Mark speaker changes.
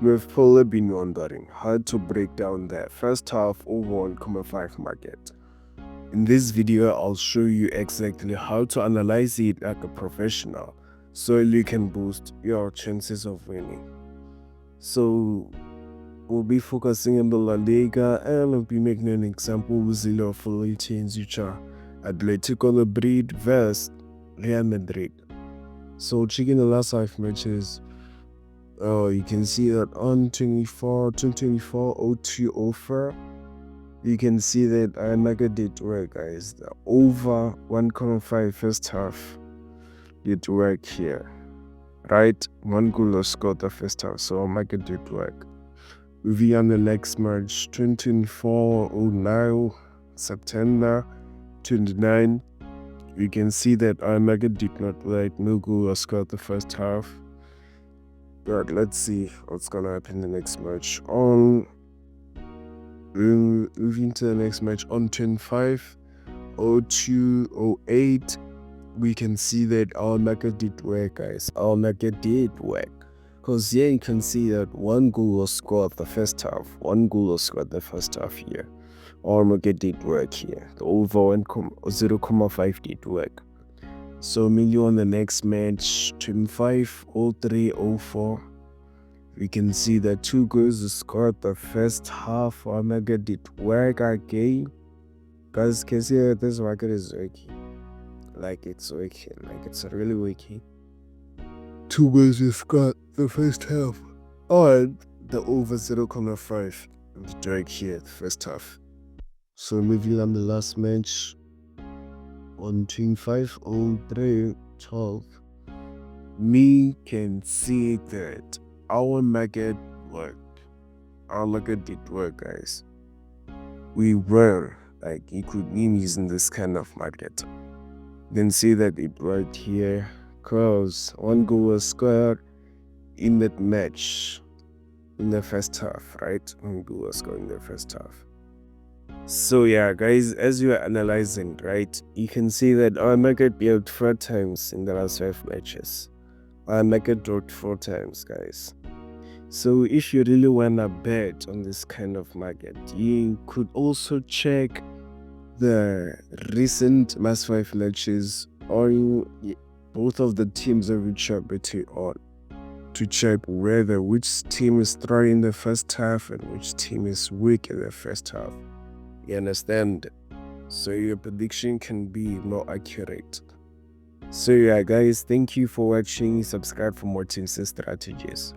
Speaker 1: We've probably been wondering how to break down the first half of 1,5 market. In this video, I'll show you exactly how to analyze it like a professional so you can boost your chances of winning. So, we'll be focusing on the La Liga and we'll be making an example with Zillow following teams which are Atletico Madrid vs Real Madrid. So, checking the last 5 matches, you can see that on 2024 02 offer, you can see that I did work, guys. The over 1.5 first half did work here, right? One goal was scored the first half, so market did work. Moving on the next match, 2024-09 September 29, you can see that our market did not work. No goal was scored the first half. But let's see what's gonna happen in the next match. Moving to the next match on 25-02-08, we can see that our market did work, guys. Our market did work. Because here you can see that one goal was scored the first half. One goal was scored the first half here. Our market did work here. The over 0.5 did work. So maybe on the next match, 25-03-04, we can see that 2 goals were scored the first half. Our market did work again. Guys, can see that this market is working. Like it's working. Like it's really working. 2 goals were scored the first half. And the over 0.5 did work here the first half. So moving on the last match on 25-03-12, we can see that our market worked. Our market did work, guys. We were like you could win using this kind of market. You can see that it worked here because one goal was scored in that match in the first half, right? One goal was scored in the first half. So yeah, guys, as you are analyzing, right, you can see that our market built 4 times in the last 5 matches. Our market dropped 4 times, guys. So if you really wanna bet on this kind of market, you could also check the recent last 5 matches on both of the teams that we are betting on to check whether which team is strong in the first half and which team is weak in the first half. You understand? So your prediction can be more accurate. So yeah, guys, thank you for watching. Subscribe for more tips and strategies.